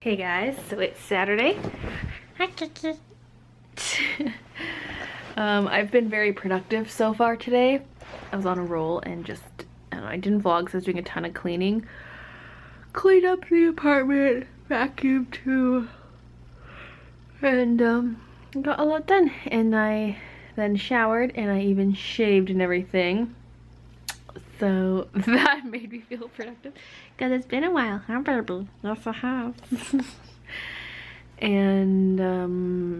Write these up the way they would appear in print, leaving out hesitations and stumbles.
Hey guys, so it's Saturday. Hi, Kiki. I've been very productive so far today. I was on a roll and just, I don't know, I didn't vlog because I was doing a ton of cleaning. Cleaned up the apartment, vacuumed too, and got a lot done. And I then showered and I even shaved and everything. So that made me feel productive. Because it's been a while, huh, baby? Yes, I have. And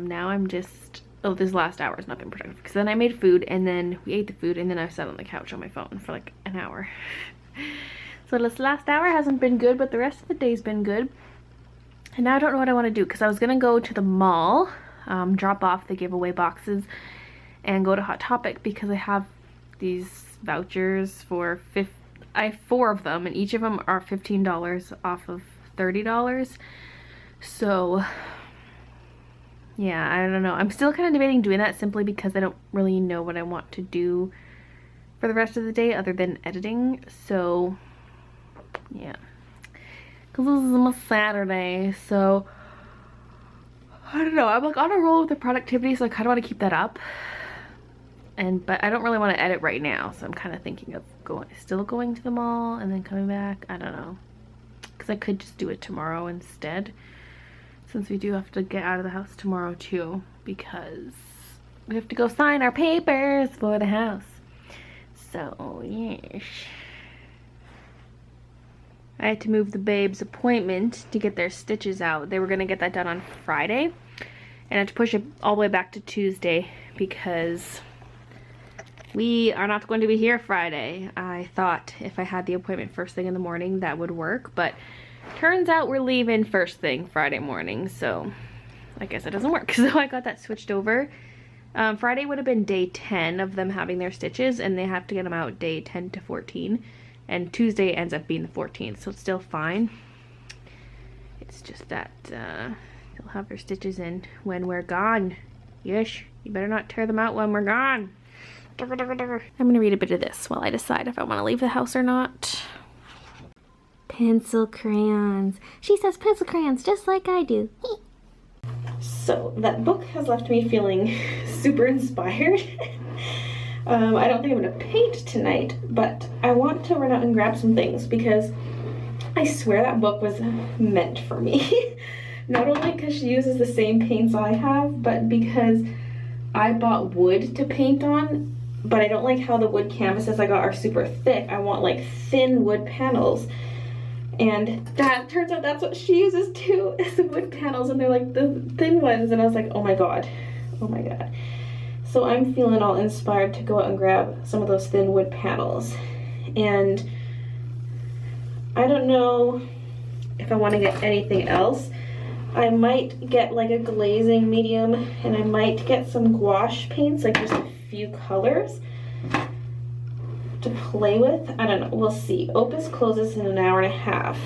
now I'm just, oh, this last hour has not been productive because then I made food and then we ate the food and then I sat on the couch on my phone for like an hour. So this last hour hasn't been good, but the rest of the day's been good. And now I don't know what I want to do because I was gonna go to the mall, drop off the giveaway boxes and go to Hot Topic because I have these vouchers for I have 4 of them and each of them are $15 off of $30. So yeah, I don't know. I'm still kind of debating doing that simply because I don't really know what I want to do for the rest of the day other than editing. So yeah, because this is my Saturday, so I don't know. I'm like on a roll with the productivity, so I kind of want to keep that up. But I don't really want to edit right now, so I'm kind of thinking of still going to the mall and then coming back. I don't know, because I could just do it tomorrow instead, since we do have to get out of the house tomorrow too, because we have to go sign our papers for the house. So yes, I had to move the babes' appointment to get their stitches out. They were gonna get that done on Friday, and I had to push it all the way back to Tuesday because we are not going to be here Friday. I thought if I had the appointment first thing in the morning that would work, but turns out we're leaving first thing Friday morning, so I guess it doesn't work. So I got that switched over. Friday would have been day 10 of them having their stitches, and they have to get them out day 10 to 14, and Tuesday ends up being the 14th, so it's still fine. It's just that they'll have their stitches in when we're gone. Yes, you better not tear them out when we're gone. I'm gonna read a bit of this while I decide if I want to leave the house or not. Pencil crayons. She says pencil crayons just like I do. So that book has left me feeling super inspired. I don't think I'm gonna paint tonight, but I want to run out and grab some things because I swear that book was meant for me. Not only because she uses the same paints I have, but because I bought wood to paint on, but I don't like how the wood canvases I got are super thick. I want like thin wood panels. And that turns out that's what she uses too, is the wood panels, and they're like the thin ones, and I was like, oh my god. Oh my god. So I'm feeling all inspired to go out and grab some of those thin wood panels. And I don't know if I want to get anything else. I might get like a glazing medium, and I might get some gouache paints, like just a few colors to play with. I don't know, we'll see. Opus closes in an hour and a half,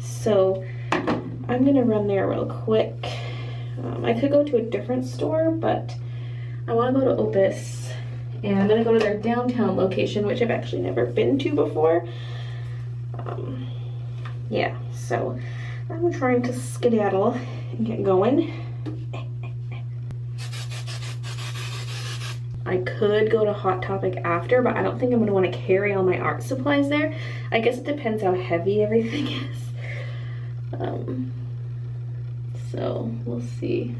so I'm gonna run there real quick. I could go to a different store, but I want to go to Opus, and I'm gonna go to their downtown location, which I've actually never been to before. Yeah, so I'm trying to skedaddle and get going. I could go to Hot Topic after, but I don't think I'm gonna want to carry all my art supplies there. I guess it depends how heavy everything is. So we'll see.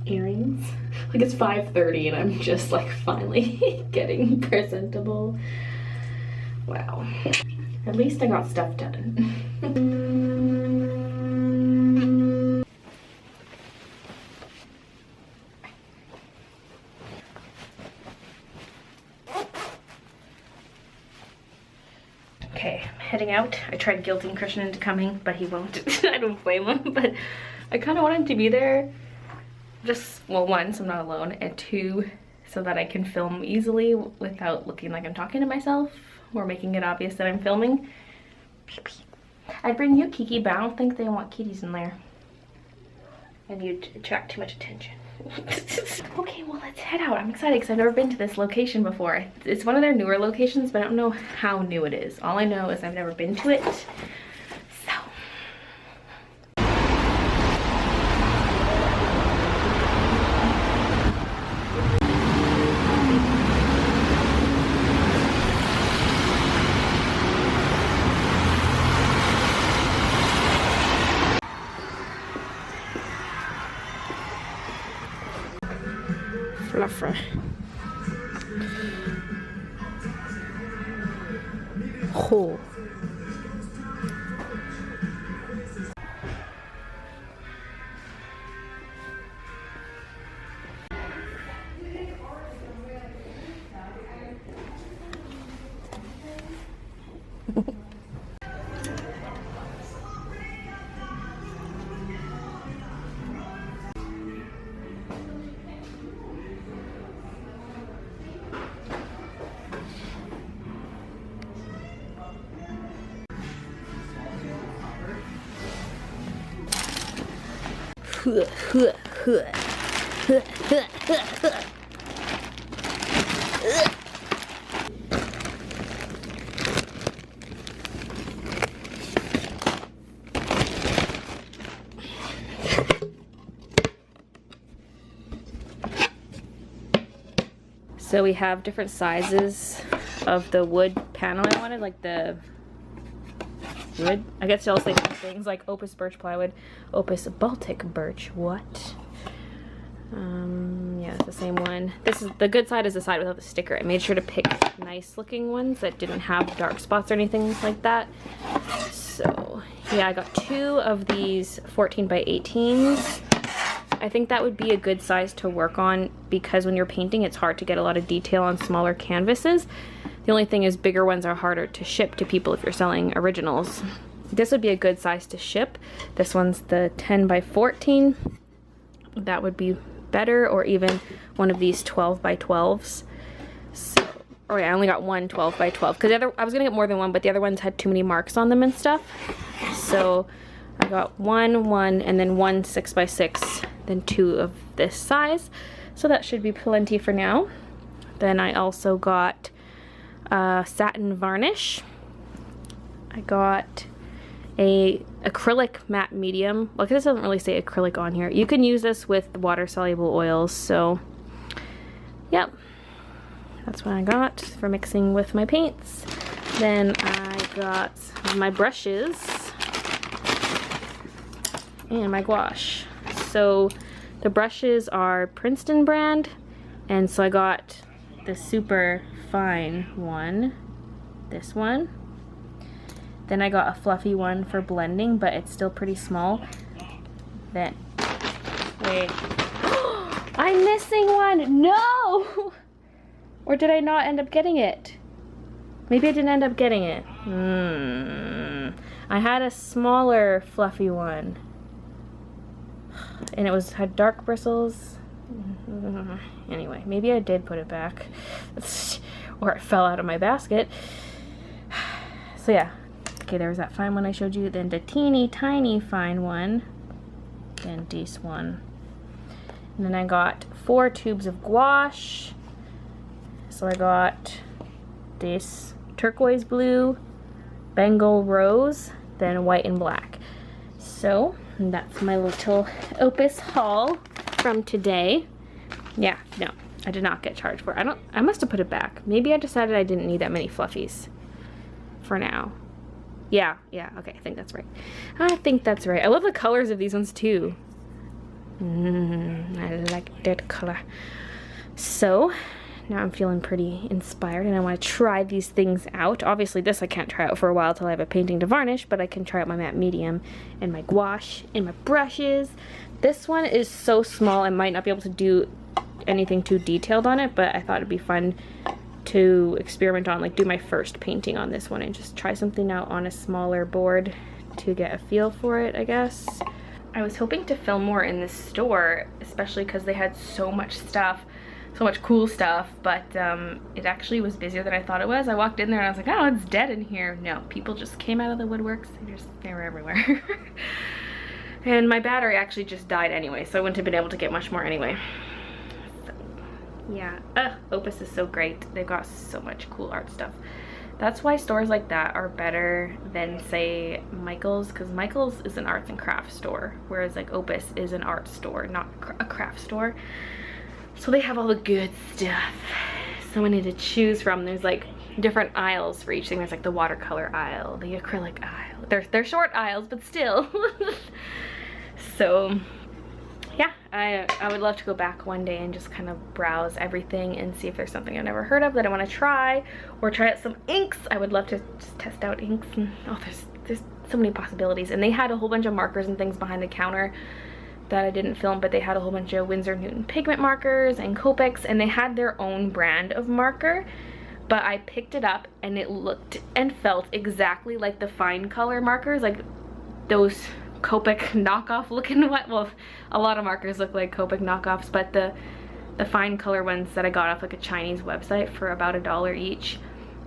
Earrings. Like it's 5:30 and I'm just like finally getting presentable. Wow. At least I got stuff done. Okay, I'm heading out. I tried guilting Christian into coming, but he won't. I don't blame him, but I kind of want him to be there. Just, well, 1, so I'm not alone, and 2, so that I can film easily without looking like I'm talking to myself or making it obvious that I'm filming. I'd bring you Kiki, but I don't think they want kitties in there. And you'd attract too much attention. Okay, well, let's head out. I'm excited because I've never been to this location before. It's one of their newer locations, but I don't know how new it is. All I know is I've never been to it. So off. Oh. So we have different sizes of the wood panel I wanted, like the wood. I guess y'all say different things like Opus birch plywood, Opus Baltic birch. What? Yeah, it's the same one. This is the good side, is the side without the sticker. I made sure to pick nice looking ones that didn't have dark spots or anything like that. So yeah, I got 2 of these 14 by 18s. I think that would be a good size to work on because when you're painting, it's hard to get a lot of detail on smaller canvases. The only thing is bigger ones are harder to ship to people if you're selling originals. This would be a good size to ship. This one's the 10 by 14. That would be better, or even one of these 12 by 12s. So, oh yeah, I only got one 12 by 12 because I was gonna get more than one, but the other ones had too many marks on them and stuff. So I got one, and then one 6 by 6, then 2 of this size. So that should be plenty for now. Then I also got satin varnish. I got a acrylic matte medium. Well, this doesn't really say acrylic on here. You can use this with water soluble oils. So yep, that's what I got for mixing with my paints. Then I got my brushes and my gouache. So the brushes are Princeton brand, and so I got the super fine one, this one. Then I got a fluffy one for blending, but it's still pretty small. Then, wait, I'm missing one, no! Or did I not end up getting it? Maybe I didn't end up getting it. I had a smaller fluffy one, and it had dark bristles. Anyway, maybe I did put it back, or it fell out of my basket. So yeah, okay, there was that fine one I showed you, then the teeny tiny fine one, and this one. And then I got 4 tubes of gouache. So I got this turquoise blue, Bengal rose, then white and black. So that's my little Opus haul from today. Yeah, no, I did not get charged for it. I must have put it back. Maybe I decided I didn't need that many fluffies for now. Yeah, okay, I think that's right. I think that's right. I love the colors of these ones too. I like that color. So now I'm feeling pretty inspired and I want to try these things out. Obviously this I can't try out for a while till I have a painting to varnish, but I can try out my matte medium and my gouache and my brushes. This one is so small I might not be able to do anything too detailed on it, but I thought it'd be fun to experiment on, like do my first painting on this one and just try something out on a smaller board to get a feel for it, I guess. I was hoping to film more in this store, especially because they had so much stuff, so much cool stuff, but it actually was busier than I thought it was. I walked in there and I was like, oh, it's dead in here. No, people just came out of the woodworks. They were everywhere. And my battery actually just died anyway, so I wouldn't have been able to get much more anyway. So, yeah, Opus is so great. They've got so much cool art stuff. That's why stores like that are better than, say, Michael's, because Michael's is an arts and crafts store, whereas like Opus is an art store, not a craft store. So they have all the good stuff. So I need to choose from. There's like different aisles for each thing. There's like the watercolor aisle, the acrylic aisle. They're short aisles, but still. So yeah, I would love to go back one day and just kind of browse everything and see if there's something I've never heard of that I want to try, or try out some inks. I would love to just test out inks, and oh, there's so many possibilities. And they had a whole bunch of markers and things behind the counter that I didn't film, but they had a whole bunch of Winsor Newton pigment markers and Copics, and they had their own brand of marker. But I picked it up and it looked and felt exactly like the fine color markers, like those Copic knockoff looking one. Well, a lot of markers look like Copic knockoffs, but the fine color ones that I got off like a Chinese website for about $1 each,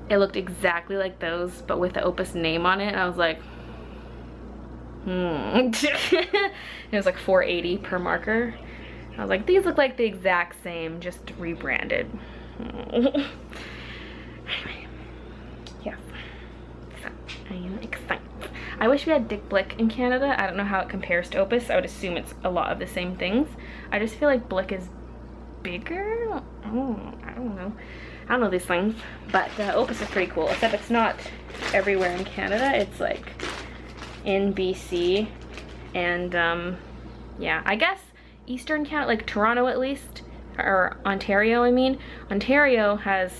it looked exactly like those, but with the Opus name on it. And I was like, It was like $4.80 per marker. I was like, these look like the exact same, just rebranded. Anyway, yeah, so I am excited. I wish we had Dick Blick in Canada. I don't know how it compares to Opus. I would assume it's a lot of the same things. I just feel like Blick is bigger. I don't know. I don't know these things, but Opus is pretty cool, except it's not everywhere in Canada. It's like in BC and yeah, I guess Eastern Canada, like Toronto at least, or Ontario, I mean. Ontario has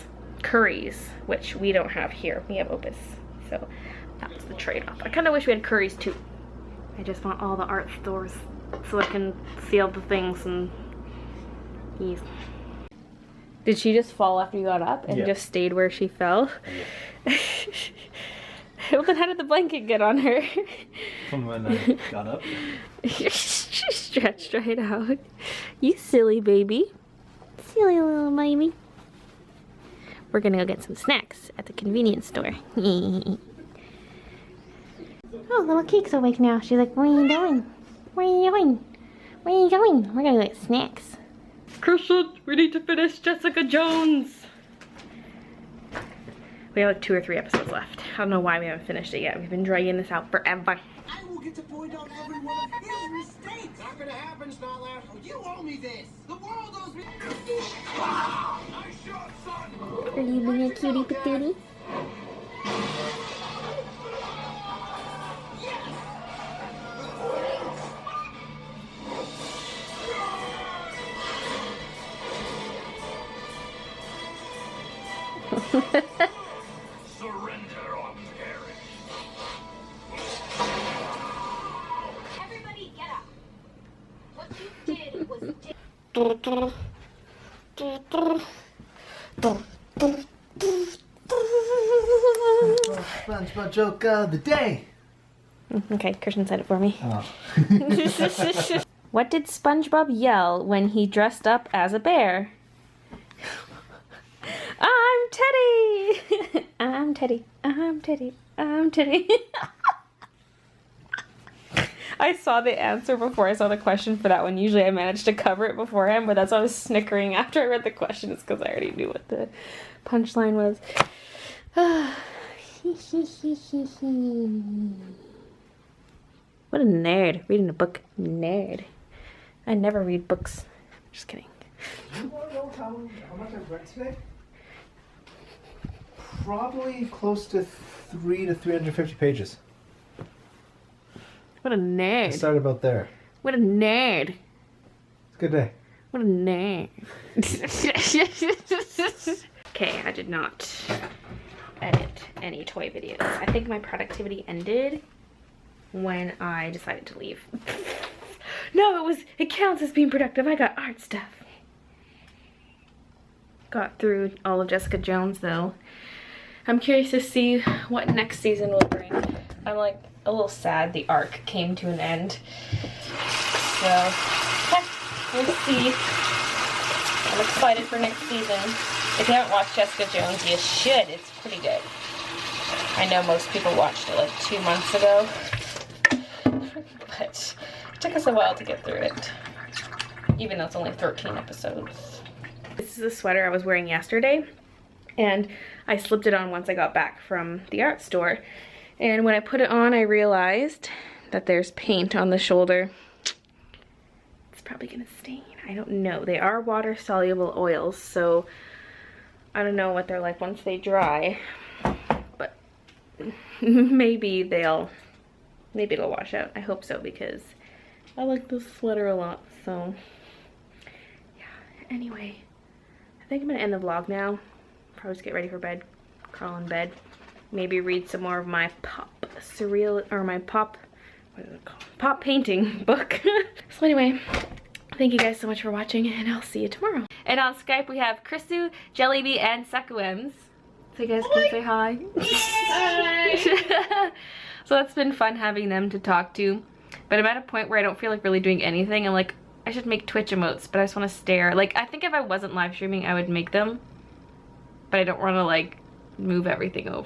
Currys, which we don't have here. We have Opus, so that's the trade-off. I kind of wish we had Currys too. I just want all the art stores so I can see all the things and use. Did she just fall after you got up and just stayed where she fell? Yeah. Well, then how did the blanket get on her? From when I got up. She stretched right out. You silly baby. Silly little baby. We're gonna go get some snacks at the convenience store. Oh, little Cake's awake now. She's like, where are you going? Where are you going? Where are you going? We're gonna go get snacks. Christian, we need to finish Jessica Jones. We have like 2 or 3 episodes left. I don't know why we haven't finished it yet. We've been dragging this out forever. I will get to point out every one of his mistakes. Not gonna happen, Snotler. You owe me this. The world owes me. Nice shot, son. Are you being a cutie patootie? Surrender or perish. Everybody get up. What you did was SpongeBob joke of the day. Okay, Christian said it for me. Oh. What did SpongeBob yell when he dressed up as a bear? I'm Teddy! I'm Teddy. I'm Teddy. I'm Teddy. I saw the answer before I saw the question for that one. Usually I managed to cover it beforehand, but that's why I was snickering after I read the question. It's because I already knew what the punchline was. What a nerd. Reading a book. Nerd. I never read books. Just kidding. You want to know how much I've read today? Probably close to 300 to 350 pages. What a I nerd. started about there. What a nerd. It's a good day. What a nerd. Okay, I did not edit any toy videos. I think my productivity ended when I decided to leave. No, it counts as being productive. I got art stuff. Got through all of Jessica Jones though. I'm curious to see what next season will bring. I'm like a little sad the arc came to an end. So, okay, we'll see. I'm excited for next season. If you haven't watched Jessica Jones, you should. It's pretty good. I know most people watched it like 2 months ago. But it took us a while to get through it. Even though it's only 13 episodes. This is the sweater I was wearing yesterday. And I slipped it on once I got back from the art store. And when I put it on, I realized that there's paint on the shoulder. It's probably gonna stain. I don't know. They are water-soluble oils, so I don't know what they're like once they dry. But maybe it'll wash out. I hope so, because I like this sweater a lot, so yeah. Anyway, I think I'm gonna end the vlog now. Probably just get ready for bed, crawl in bed, maybe read some more of my pop surreal, or my pop, what is it called? Pop painting book. So anyway, thank you guys so much for watching, and I'll see you tomorrow. And on Skype we have Chrisu, Jellybee, and Sekuems. So you guys can say hi. Hi. So it's been fun having them to talk to. But I'm at a point where I don't feel like really doing anything. I'm like, I should make Twitch emotes, but I just want to stare. Like, I think if I wasn't live streaming, I would make them. But I don't want to, like, move everything over.